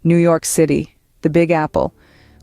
New York City, the Big Apple,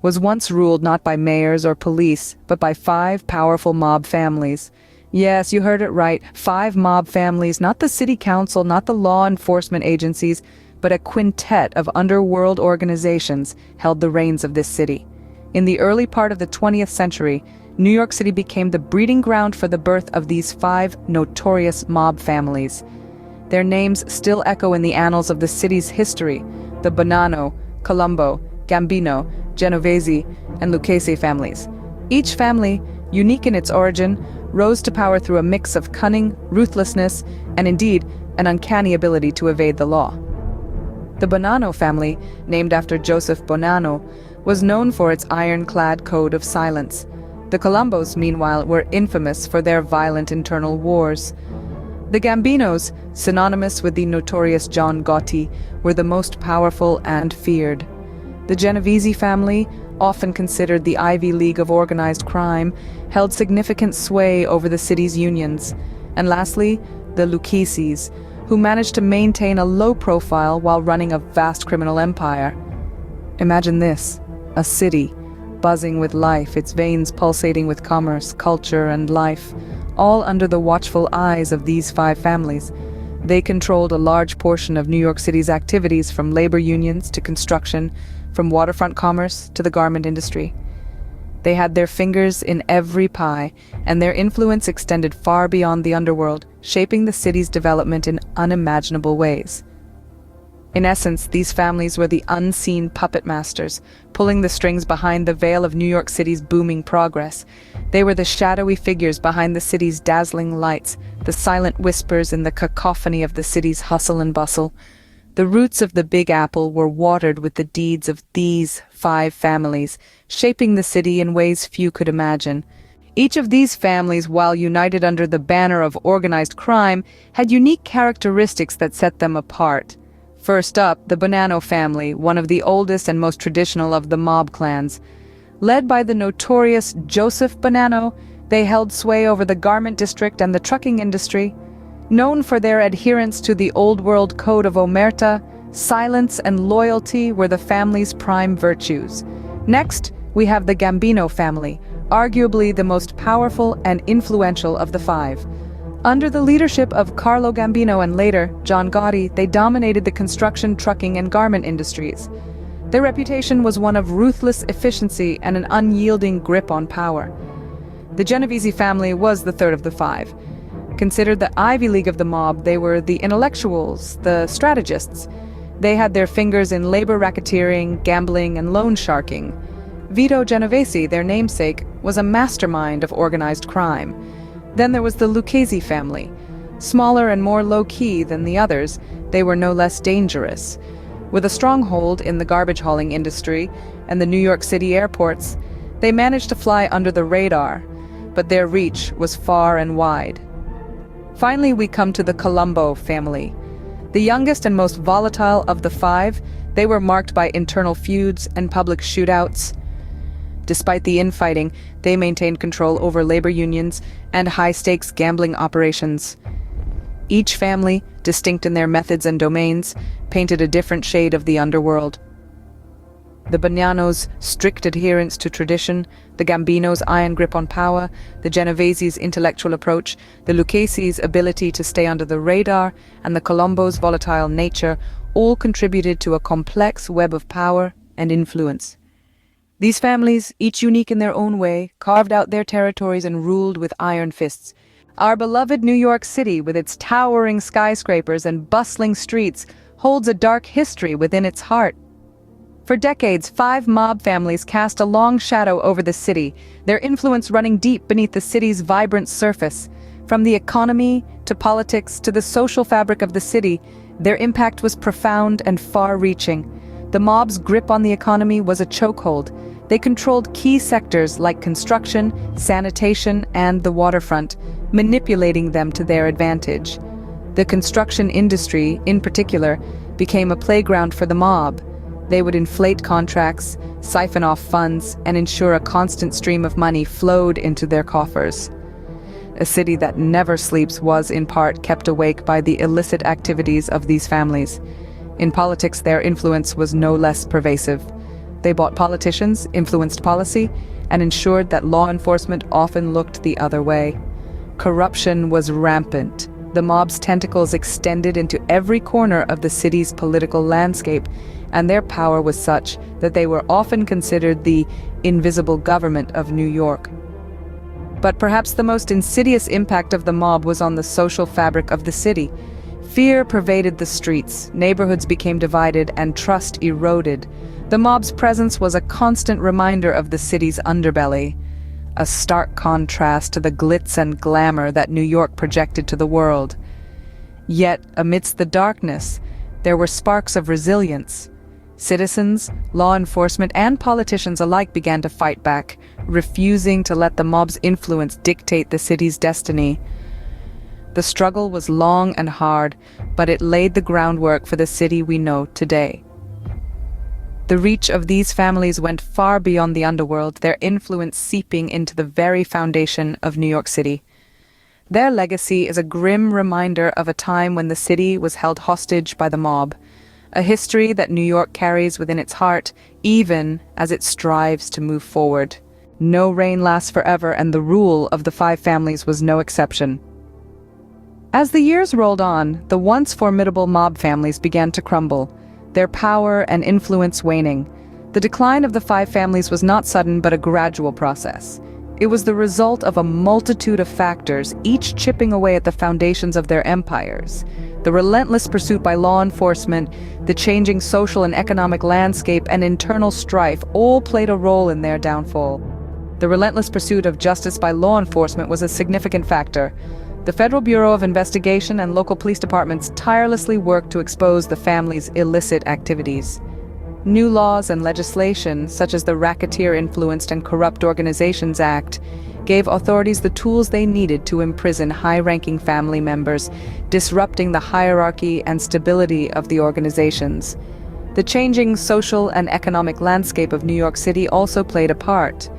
was once ruled not by mayors or police, but by five powerful mob families. Yes, you heard it right, five mob families, not the city council, not the law enforcement agencies, but a quintet of underworld organizations held the reins of this city. In the early part of the 20th century, New York City became the breeding ground for the birth of these five notorious mob families. Their names still echo in the annals of the city's history: the Bonanno, Colombo, Gambino, Genovese, and Lucchese families. Each family, unique in its origin, rose to power through a mix of cunning, ruthlessness, and indeed, an uncanny ability to evade the law. The Bonanno family, named after Joseph Bonanno, was known for its ironclad code of silence. The Colombos, meanwhile, were infamous for their violent internal wars. The Gambinos, synonymous with the notorious John Gotti, were the most powerful and feared. The Genovese family, often considered the Ivy League of organized crime, held significant sway over the city's unions. And lastly, the Luccheses, who managed to maintain a low profile while running a vast criminal empire. Imagine this, a city, buzzing with life, its veins pulsating with commerce, culture, and life, all under the watchful eyes of these five families. They controlled a large portion of New York City's activities, from labor unions to construction, from waterfront commerce to the garment industry. They had their fingers in every pie, and their influence extended far beyond the underworld, shaping the city's development in unimaginable ways. In essence, these families were the unseen puppet masters, pulling the strings behind the veil of New York City's booming progress. They were the shadowy figures behind the city's dazzling lights, the silent whispers in the cacophony of the city's hustle and bustle. The roots of the Big Apple were watered with the deeds of these five families, shaping the city in ways few could imagine. Each of these families, while united under the banner of organized crime, had unique characteristics that set them apart. First up, the Bonanno family, one of the oldest and most traditional of the mob clans. Led by the notorious Joseph Bonanno, they held sway over the garment district and the trucking industry. Known for their adherence to the Old World Code of Omerta, silence and loyalty were the family's prime virtues. Next, we have the Gambino family, arguably the most powerful and influential of the five. Under the leadership of Carlo Gambino and later John Gotti, they dominated the construction, trucking, and garment industries. Their reputation was one of ruthless efficiency and an unyielding grip on power. The Genovese family was the third of the five. Considered the Ivy League of the mob, they were the intellectuals, the strategists. They had their fingers in labor racketeering, gambling, and loan sharking. Vito Genovese, their namesake, was a mastermind of organized crime. Then there was the Lucchese family. Smaller and more low-key than the others, they were no less dangerous. With a stronghold in the garbage hauling industry and the New York City airports, they managed to fly under the radar, but their reach was far and wide. Finally, we come to the Colombo family. The youngest and most volatile of the five, they were marked by internal feuds and public shootouts. Despite the infighting, they maintained control over labor unions and high-stakes gambling operations. Each family, distinct in their methods and domains, painted a different shade of the underworld. The Bonannos' strict adherence to tradition, the Gambinos' iron grip on power, the Genoveses' intellectual approach, the Luccheses' ability to stay under the radar, and the Colombo's volatile nature all contributed to a complex web of power and influence. These families, each unique in their own way, carved out their territories and ruled with iron fists. Our beloved New York City, with its towering skyscrapers and bustling streets, holds a dark history within its heart. For decades, five mob families cast a long shadow over the city, their influence running deep beneath the city's vibrant surface. From the economy to politics to the social fabric of the city, their impact was profound and far-reaching. The mob's grip on the economy was a chokehold. They controlled key sectors like construction, sanitation, and the waterfront, manipulating them to their advantage. The construction industry, in particular, became a playground for the mob. They would inflate contracts, siphon off funds, and ensure a constant stream of money flowed into their coffers. A city that never sleeps was, in part, kept awake by the illicit activities of these families. In politics, their influence was no less pervasive. They bought politicians, influenced policy, and ensured that law enforcement often looked the other way. Corruption was rampant. The mob's tentacles extended into every corner of the city's political landscape, and their power was such that they were often considered the invisible government of New York. But perhaps the most insidious impact of the mob was on the social fabric of the city. Fear pervaded the streets, neighborhoods became divided, and trust eroded. The mob's presence was a constant reminder of the city's underbelly, a stark contrast to the glitz and glamour that New York projected to the world. Yet, amidst the darkness, there were sparks of resilience. Citizens, law enforcement, and politicians alike began to fight back, refusing to let the mob's influence dictate the city's destiny. The struggle was long and hard, but it laid the groundwork for the city we know today. The reach of these families went far beyond the underworld, their influence seeping into the very foundation of New York City. Their legacy is a grim reminder of a time when the city was held hostage by the mob, a history that New York carries within its heart, even as it strives to move forward. No reign lasts forever, and the rule of the five families was no exception. As the years rolled on, the once formidable mob families began to crumble, their power and influence waning. The decline of the five families was not sudden but a gradual process. It was the result of a multitude of factors, each chipping away at the foundations of their empires. The relentless pursuit by law enforcement, the changing social and economic landscape, and internal strife all played a role in their downfall. The relentless pursuit of justice by law enforcement was a significant factor. The Federal Bureau of Investigation and local police departments tirelessly worked to expose the family's illicit activities. New laws and legislation, such as the Racketeer-Influenced and Corrupt Organizations Act, gave authorities the tools they needed to imprison high-ranking family members, disrupting the hierarchy and stability of the organizations. The changing social and economic landscape of New York City also played a part.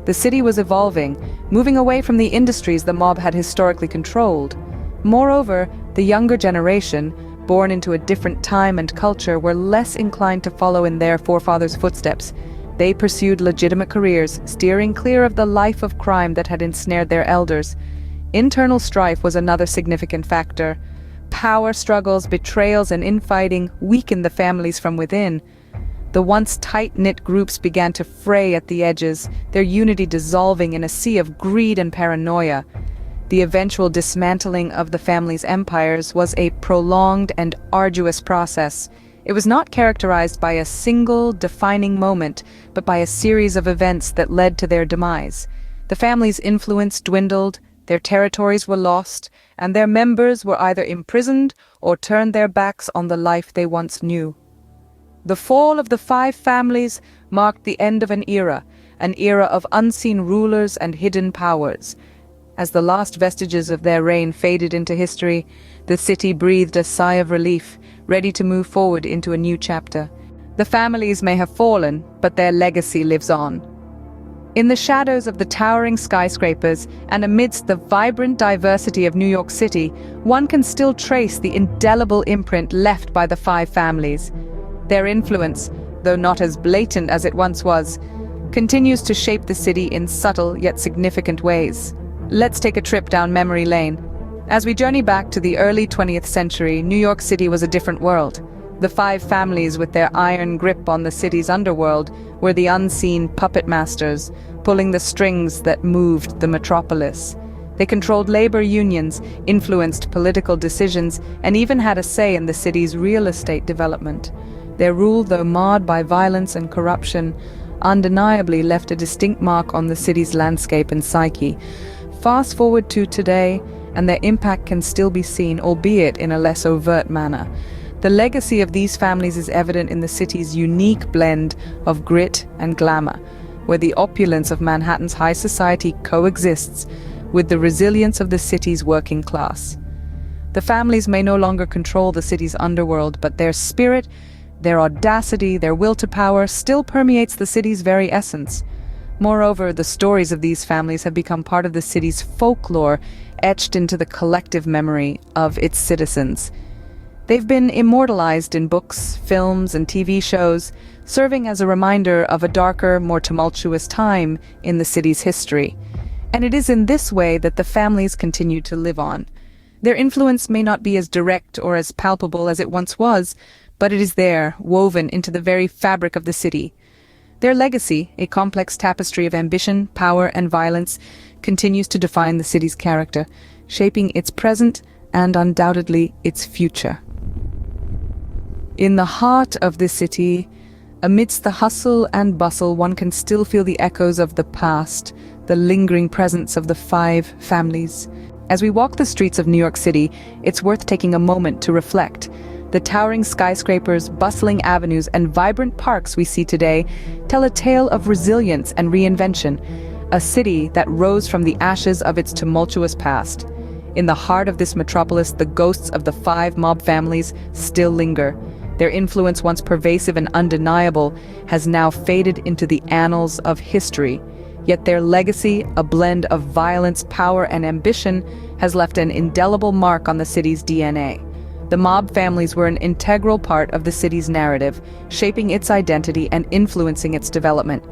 The city was evolving, moving away from the industries the mob had historically controlled. Moreover, the younger generation, born into a different time and culture, were less inclined to follow in their forefathers' footsteps. They pursued legitimate careers, steering clear of the life of crime that had ensnared their elders. Internal strife was another significant factor. Power struggles, betrayals, and infighting weakened the families from within. The once tight-knit groups began to fray at the edges, their unity dissolving in a sea of greed and paranoia. The eventual dismantling of the family's empires was a prolonged and arduous process. It was not characterized by a single defining moment, but by a series of events that led to their demise. The family's influence dwindled, their territories were lost, and their members were either imprisoned or turned their backs on the life they once knew. The fall of the five families marked the end of an era of unseen rulers and hidden powers. As the last vestiges of their reign faded into history, the city breathed a sigh of relief, ready to move forward into a new chapter. The families may have fallen, but their legacy lives on. In the shadows of the towering skyscrapers and amidst the vibrant diversity of New York City, one can still trace the indelible imprint left by the five families. Their influence, though not as blatant as it once was, continues to shape the city in subtle yet significant ways. Let's take a trip down memory lane. As we journey back to the early 20th century, New York City was a different world. The five families, with their iron grip on the city's underworld, were the unseen puppet masters, pulling the strings that moved the metropolis. They controlled labor unions, influenced political decisions, and even had a say in the city's real estate development. Their rule, though marred by violence and corruption, undeniably left a distinct mark on the city's landscape and psyche. Fast forward to today, and their impact can still be seen, albeit in a less overt manner. The legacy of these families is evident in the city's unique blend of grit and glamour, where the opulence of Manhattan's high society coexists with the resilience of the city's working class. The families may no longer control the city's underworld, but their spirit, their audacity, their will to power still permeates the city's very essence. Moreover, the stories of these families have become part of the city's folklore, etched into the collective memory of its citizens. They've been immortalized in books, films, and TV shows, serving as a reminder of a darker, more tumultuous time in the city's history. And it is in this way that the families continue to live on. Their influence may not be as direct or as palpable as it once was, but it is there, woven into the very fabric of the city. Their legacy, a complex tapestry of ambition, power, and violence, continues to define the city's character, shaping its present and undoubtedly its future. In the heart of the city, amidst the hustle and bustle, one can still feel the echoes of the past, the lingering presence of the five families. As we walk the streets of New York City, it's worth taking a moment to reflect. The towering skyscrapers, bustling avenues, and vibrant parks we see today tell a tale of resilience and reinvention, a city that rose from the ashes of its tumultuous past. In the heart of this metropolis, the ghosts of the five mob families still linger. Their influence, once pervasive and undeniable, has now faded into the annals of history. Yet their legacy, a blend of violence, power, and ambition, has left an indelible mark on the city's DNA. The mob families were an integral part of the city's narrative, shaping its identity and influencing its development.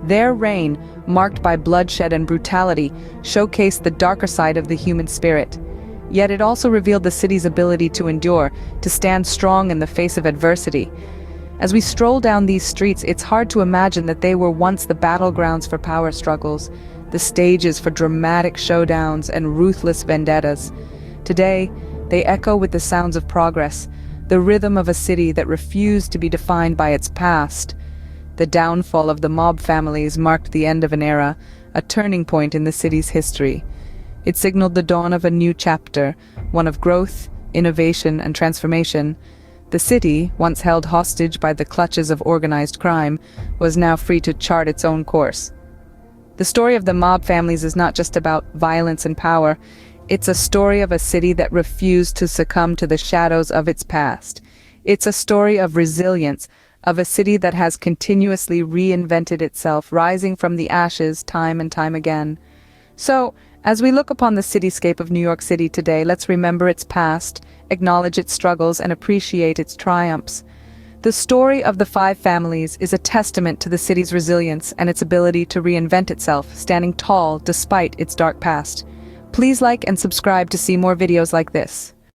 Their reign, marked by bloodshed and brutality, showcased the darker side of the human spirit. Yet it also revealed the city's ability to endure, to stand strong in the face of adversity. As we stroll down these streets, it's hard to imagine that they were once the battlegrounds for power struggles, the stages for dramatic showdowns and ruthless vendettas. Today, they echo with the sounds of progress, the rhythm of a city that refused to be defined by its past. The downfall of the mob families marked the end of an era, a turning point in the city's history. It signaled the dawn of a new chapter, one of growth, innovation, and transformation. The city, once held hostage by the clutches of organized crime, was now free to chart its own course. The story of the mob families is not just about violence and power. It's a story of a city that refused to succumb to the shadows of its past. It's a story of resilience, of a city that has continuously reinvented itself, rising from the ashes time and time again. So, as we look upon the cityscape of New York City today, let's remember its past, acknowledge its struggles, and appreciate its triumphs. The story of the five families is a testament to the city's resilience and its ability to reinvent itself, standing tall despite its dark past. Please like and subscribe to see more videos like this.